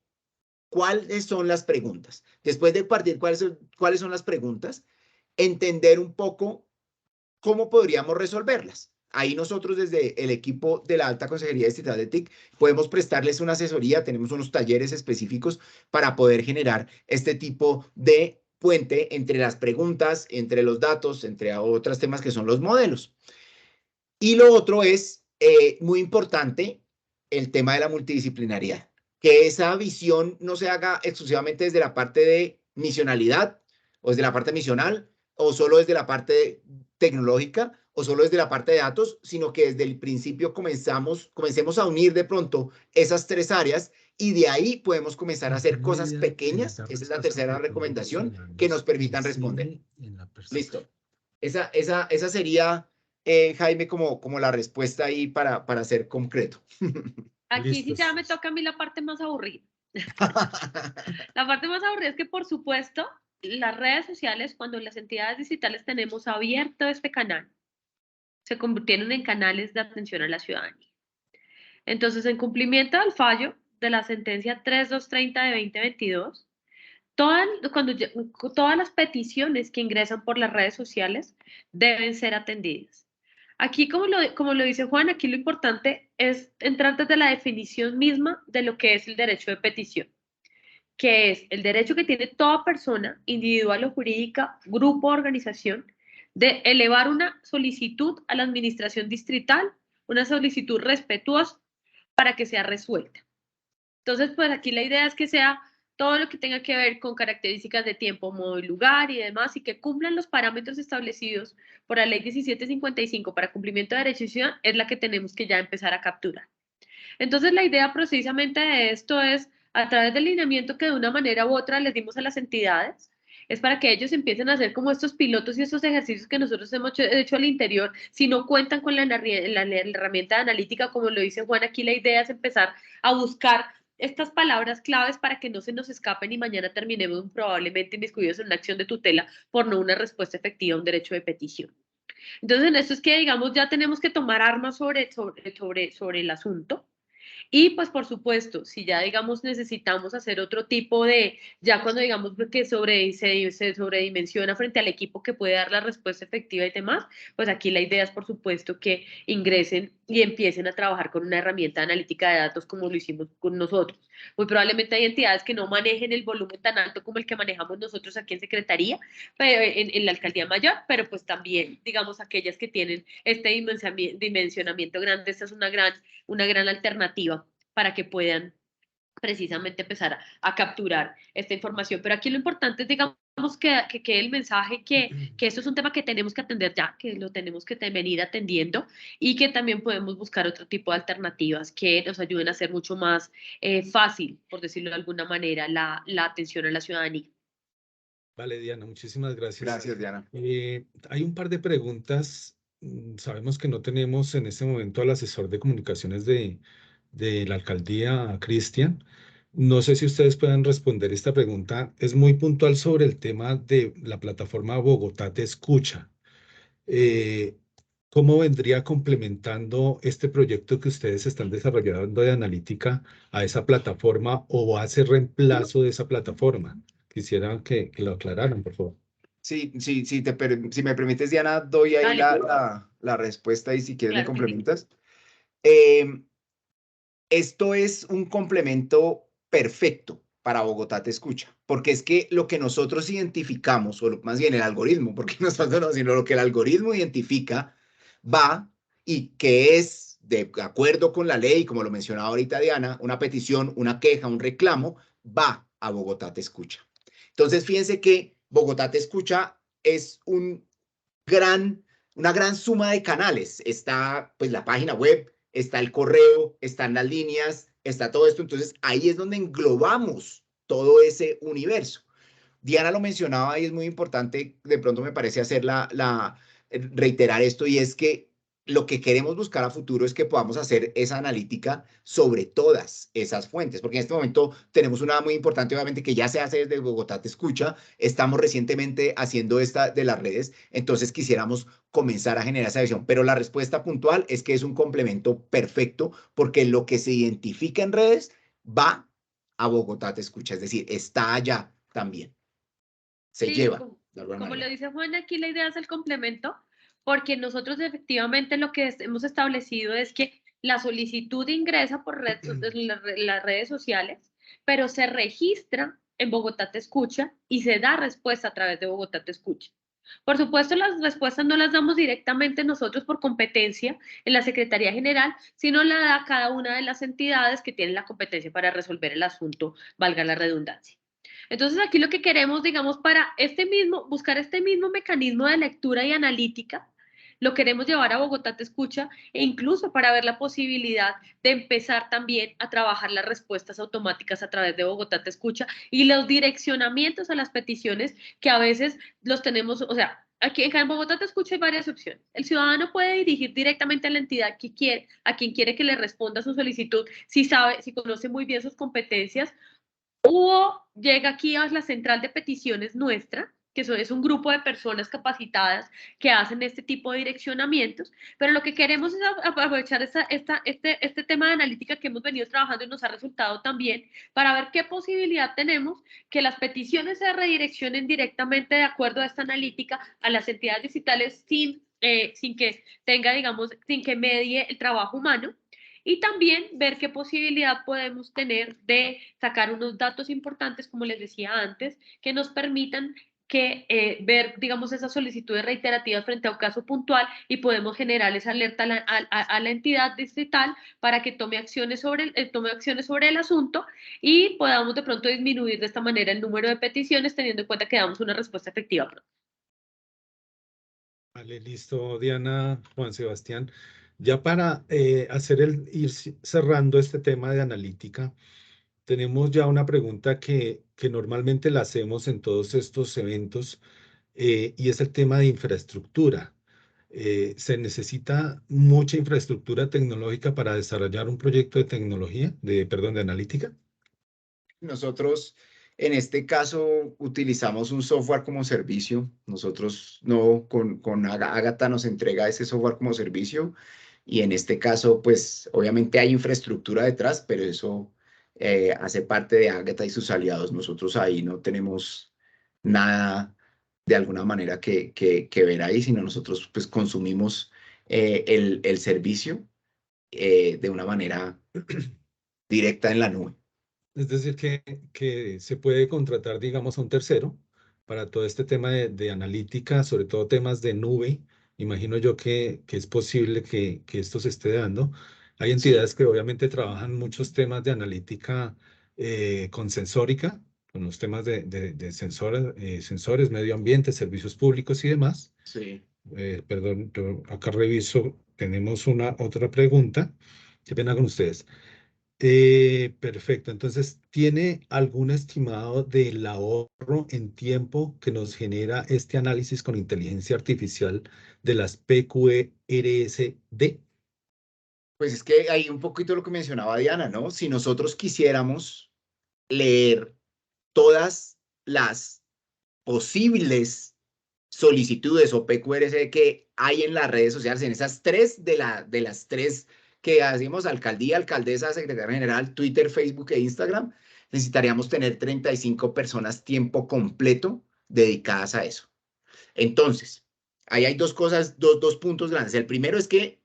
cuáles son las preguntas. Después de partir cuáles son las preguntas, entender un poco cómo podríamos resolverlas. Ahí nosotros desde el equipo de la Alta Consejería Distrital de TIC podemos prestarles una asesoría, tenemos unos talleres específicos para poder generar este tipo de puente entre las preguntas, entre los datos, entre otros temas que son los modelos. Y lo otro es muy importante el tema de la multidisciplinariedad, que esa visión no se haga exclusivamente desde la parte de misionalidad o desde la parte misional o solo desde la parte tecnológica o solo desde la parte de datos, sino que desde el principio comencemos a unir de pronto esas tres áreas y de ahí podemos comenzar a hacer cosas pequeñas, esa es la tercera recomendación, que nos permitan responder. Listo. Esa sería, Jaime, como la respuesta ahí para ser concreto. Aquí sí ya me toca a mí la parte más aburrida. La parte más aburrida es que, por supuesto, las redes sociales, cuando las entidades digitales tenemos abierto este canal, se convirtieron en canales de atención a la ciudadanía. Entonces, en cumplimiento del fallo de la sentencia 3230 de 2022, todas las peticiones que ingresan por las redes sociales deben ser atendidas. Aquí, como lo dice Juan, aquí lo importante es entrar desde la definición misma de lo que es el derecho de petición, que es el derecho que tiene toda persona, individual o jurídica, grupo o organización, de elevar una solicitud a la administración distrital, una solicitud respetuosa para que sea resuelta. Entonces, pues aquí la idea es que sea todo lo que tenga que ver con características de tiempo, modo y lugar y demás, y que cumplan los parámetros establecidos por la ley 1755 para cumplimiento de derecho y ciudadanía, es la que tenemos que ya empezar a capturar. Entonces, la idea precisamente de esto es, a través del lineamiento que de una manera u otra les dimos a las entidades, es para que ellos empiecen a hacer como estos pilotos y estos ejercicios que nosotros hemos hecho al interior. Si no cuentan con la herramienta de analítica, como lo dice Juan, aquí la idea es empezar a buscar estas palabras claves para que no se nos escapen y mañana terminemos probablemente inmiscuidos en una acción de tutela por no una respuesta efectiva a un derecho de petición. Entonces, en esto es que, digamos, ya tenemos que tomar armas sobre el asunto. Y pues por supuesto, si ya digamos necesitamos hacer otro tipo de, ya cuando digamos que se sobredimensiona frente al equipo que puede dar la respuesta efectiva y demás, pues aquí la idea es por supuesto que ingresen y empiecen a trabajar con una herramienta analítica de datos como lo hicimos con nosotros. Muy probablemente hay entidades que no manejen el volumen tan alto como el que manejamos nosotros aquí en Secretaría, pero en la Alcaldía Mayor, pero pues también digamos aquellas que tienen este dimensionamiento grande, esta es una gran alternativa para que puedan precisamente empezar a capturar esta información. Pero aquí lo importante es, digamos, que quede el mensaje que esto es un tema que tenemos que atender ya, que lo tenemos que venir atendiendo y que también podemos buscar otro tipo de alternativas que nos ayuden a hacer mucho más fácil, por decirlo de alguna manera, la atención a la ciudadanía. Vale, Diana, muchísimas gracias. Gracias, Diana. Hay un par de preguntas. Sabemos que no tenemos en este momento al asesor de comunicaciones de la alcaldía, Cristian. No sé si ustedes pueden responder esta pregunta. Es muy puntual sobre el tema de la plataforma Bogotá Te Escucha. ¿Cómo vendría complementando este proyecto que ustedes están desarrollando de analítica a esa plataforma o va a ser reemplazo de esa plataforma? Quisiera que lo aclararan, por favor. Sí, sí, sí, si me permites, Diana, doy ahí Dale, la respuesta y si quieres me claro que sí. complementas. Esto es un complemento perfecto para Bogotá Te Escucha, porque es que lo que nosotros identificamos, o más bien el algoritmo, porque nosotros no, sino lo que el algoritmo identifica, va y que es de acuerdo con la ley, como lo mencionaba ahorita Diana, una petición, una queja, un reclamo, va a Bogotá Te Escucha. Entonces, fíjense que Bogotá Te Escucha es una gran suma de canales. Está pues la página web, está el correo, están las líneas, está todo esto. Entonces ahí es donde englobamos todo ese universo. Diana lo mencionaba y es muy importante, de pronto me parece reiterar esto, y es que lo que queremos buscar a futuro es que podamos hacer esa analítica sobre todas esas fuentes, porque en este momento tenemos una muy importante, obviamente, que ya se hace desde Bogotá Te Escucha, estamos recientemente haciendo esta de las redes, entonces quisiéramos comenzar a generar esa visión, pero la respuesta puntual es que es un complemento perfecto, porque lo que se identifica en redes va a Bogotá Te Escucha, es decir, está allá también. Se Sí, lleva de alguna como lo manera. dice Juan, aquí la idea es el complemento, porque nosotros efectivamente lo que hemos establecido es que la solicitud ingresa por las redes sociales, pero se registra en Bogotá Te Escucha y se da respuesta a través de Bogotá Te Escucha. Por supuesto, las respuestas no las damos directamente nosotros por competencia en la Secretaría General, sino la da cada una de las entidades que tienen la competencia para resolver el asunto, valga la redundancia. Entonces, aquí lo que queremos, digamos, para buscar este mismo mecanismo de lectura y analítica, lo queremos llevar a Bogotá Te Escucha e incluso para ver la posibilidad de empezar también a trabajar las respuestas automáticas a través de Bogotá Te Escucha y los direccionamientos a las peticiones que a veces los tenemos, o sea, aquí en Bogotá Te Escucha hay varias opciones. El ciudadano puede dirigir directamente a la entidad que quiere, a quien quiere que le responda su solicitud, si sabe, si conoce muy bien sus competencias, o llega aquí a la central de peticiones nuestra, que es un grupo de personas capacitadas que hacen este tipo de direccionamientos, pero lo que queremos es aprovechar este tema de analítica que hemos venido trabajando y nos ha resultado también para ver qué posibilidad tenemos que las peticiones se redireccionen directamente de acuerdo a esta analítica a las entidades digitales sin que tenga, digamos, sin que medie el trabajo humano. Y también ver qué posibilidad podemos tener de sacar unos datos importantes, como les decía antes, que nos permitan ver, digamos, esas solicitudes reiterativas frente a un caso puntual y podemos generar esa alerta a la entidad distrital para que tome acciones sobre el asunto y podamos de pronto disminuir de esta manera el número de peticiones, teniendo en cuenta que damos una respuesta efectiva pronto. Vale, listo, Diana, Juan Sebastián. Ya para ir cerrando este tema de analítica, tenemos ya una pregunta que normalmente la hacemos en todos estos eventos, y es el tema de infraestructura. ¿Se necesita mucha infraestructura tecnológica para desarrollar un proyecto de tecnología, perdón, de analítica? Nosotros, en este caso, utilizamos un software como servicio. Nosotros no, con Ágata nos entrega ese software como servicio. Y en este caso, pues, obviamente hay infraestructura detrás, pero eso hace parte de Ágata y sus aliados. Nosotros ahí no tenemos nada de alguna manera que ver ahí, sino nosotros, pues, consumimos el servicio de una manera directa en la nube. Es decir, que se puede contratar, digamos, a un tercero para todo este tema de analítica, sobre todo temas de nube. Imagino yo que es posible que esto se esté dando. Hay Sí, entidades que obviamente trabajan muchos temas de analítica con sensórica, con los temas de sensores, medio ambiente, servicios públicos y demás. sí. Perdón, yo acá reviso, tenemos una otra pregunta. Qué pena con ustedes. Perfecto. Entonces, ¿tiene algún estimado del ahorro en tiempo que nos genera este análisis con inteligencia artificial de las PQRSD? Pues es que hay un poquito lo que mencionaba Diana, ¿no? Si nosotros quisiéramos leer todas las posibles solicitudes o PQRS que hay en las redes sociales, en esas tres de las tres que hacemos, alcaldía, alcaldesa, secretaria general, Twitter, Facebook e Instagram, necesitaríamos tener 35 personas tiempo completo dedicadas a eso. Entonces, ahí hay dos cosas, dos puntos grandes. El primero es que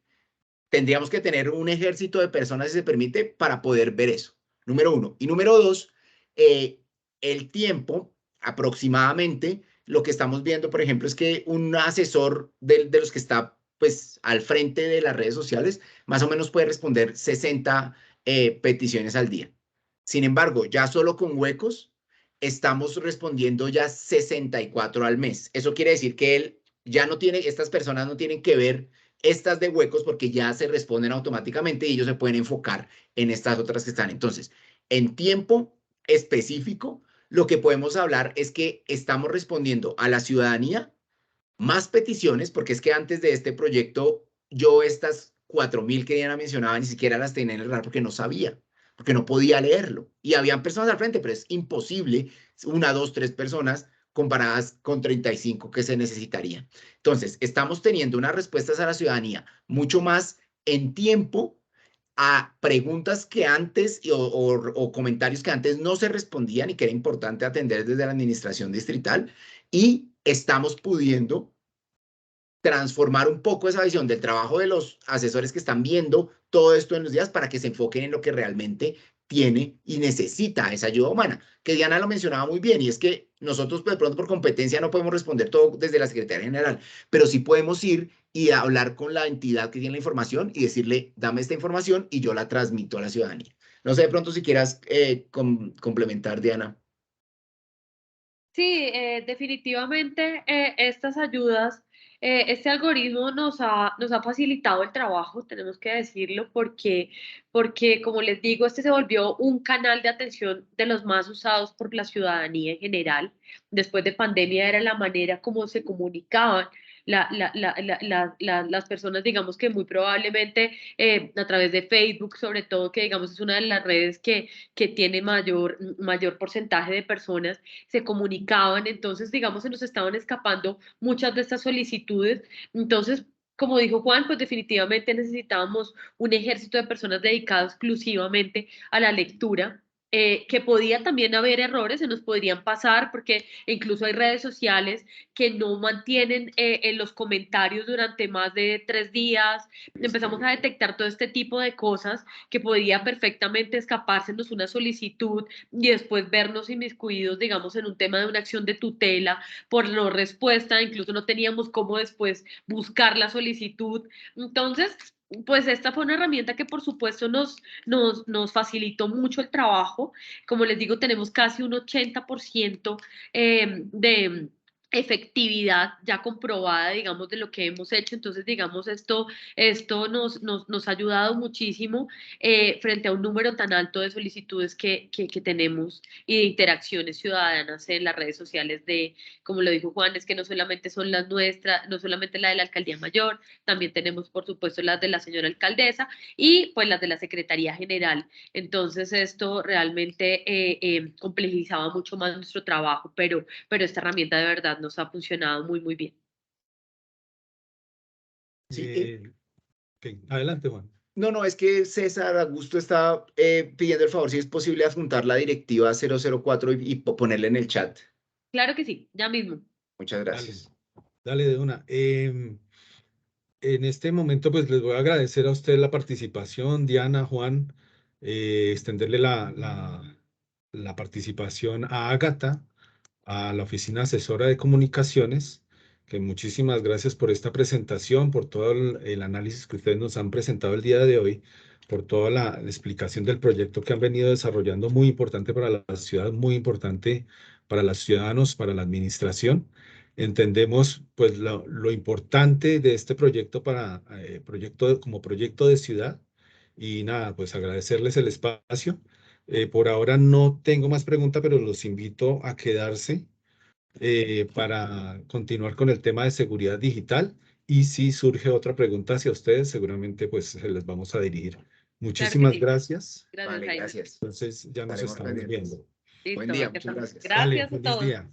tendríamos que tener un ejército de personas, si se permite, para poder ver eso. Número uno. Y número dos, el tiempo aproximadamente, lo que estamos viendo, por ejemplo, es que un asesor de los que está pues al frente de las redes sociales, más o menos puede responder 60 peticiones al día. Sin embargo, ya solo con huecos, estamos respondiendo ya 64 al mes. Eso quiere decir que él ya no tiene, estas personas no tienen que ver estas de huecos porque ya se responden automáticamente y ellos se pueden enfocar en estas otras que están. Entonces, en tiempo específico, lo que podemos hablar es que estamos respondiendo a la ciudadanía más peticiones, porque es que antes de este proyecto, yo estas 4.000 que Diana mencionaba ni siquiera las tenía en el radar porque no sabía, porque no podía leerlo. Y habían personas al frente, pero es imposible, 1, 2, 3 personas comparadas con 35 que se necesitarían. Entonces, estamos teniendo unas respuestas a la ciudadanía mucho más en tiempo a preguntas que antes o comentarios que antes no se respondían y que era importante atender desde la administración distrital, y estamos pudiendo transformar un poco esa visión del trabajo de los asesores que están viendo todo esto en los días para que se enfoquen en lo que realmente tiene y necesita esa ayuda humana, que Diana lo mencionaba muy bien, y es que nosotros de pronto por competencia no podemos responder todo desde la Secretaría General, pero sí podemos ir y hablar con la entidad que tiene la información y decirle, dame esta información y yo la transmito a la ciudadanía. No sé de pronto si quieras complementar, Diana. Sí, definitivamente estas ayudas, este algoritmo nos ha facilitado el trabajo, tenemos que decirlo, porque como les digo, este se volvió un canal de atención de los más usados por la ciudadanía en general. Después de pandemia era la manera como se comunicaban las personas, digamos que muy probablemente a través de Facebook, sobre todo, que digamos es una de las redes que tiene mayor porcentaje de personas se comunicaban, entonces, digamos, se nos estaban escapando muchas de estas solicitudes. Entonces, como dijo Juan, pues definitivamente necesitábamos un ejército de personas dedicado exclusivamente a la lectura. Que podía también haber errores, se nos podrían pasar, porque incluso hay redes sociales que no mantienen en los comentarios durante más de 3 días. Empezamos a detectar todo este tipo de cosas que podía perfectamente escapársenos una solicitud y después vernos inmiscuidos, digamos, en un tema de una acción de tutela por no respuesta, incluso no teníamos cómo después buscar la solicitud. Entonces, pues esta fue una herramienta que por supuesto nos facilitó mucho el trabajo. Como les digo, tenemos casi un 80% de efectividad ya comprobada, digamos, de lo que hemos hecho. Entonces, digamos, esto nos ha ayudado muchísimo frente a un número tan alto de solicitudes que tenemos y de interacciones ciudadanas en las redes sociales como lo dijo Juan, es que no solamente son las nuestras, no solamente la de la Alcaldía Mayor, también tenemos, por supuesto, las de la señora alcaldesa y pues las de la Secretaría General. Entonces, esto realmente complejizaba mucho más nuestro trabajo, pero esta herramienta de verdad nos ha funcionado muy, muy bien. Sí, Okay. Adelante, Juan. No, es que César Augusto está pidiendo el favor si es posible adjuntar la directiva 004 y ponerla en el chat. Claro que sí, ya mismo. Muchas gracias. Dale de una. En este momento, pues les voy a agradecer a usted la participación, Diana, Juan, extenderle la participación a Ágata, a la Oficina Asesora de Comunicaciones, que muchísimas gracias por esta presentación, por todo el análisis que ustedes nos han presentado el día de hoy, por toda la explicación del proyecto que han venido desarrollando, muy importante para la ciudad, muy importante para los ciudadanos, para la administración. Entendemos pues lo importante de este proyecto como proyecto de ciudad, y nada, pues agradecerles el espacio. Por ahora no tengo más preguntas, pero los invito a quedarse para continuar con el tema de seguridad digital, y si surge otra pregunta hacia ustedes, seguramente pues se les vamos a dirigir. Claro que Muchísimas sí. gracias. Gracias, Vale, Jaime. gracias. Entonces ya nos Estaremos estamos pendientes. viendo. Listo, Buen día, aquí muchas estamos. gracias. Dale, Gracias a feliz todos. día.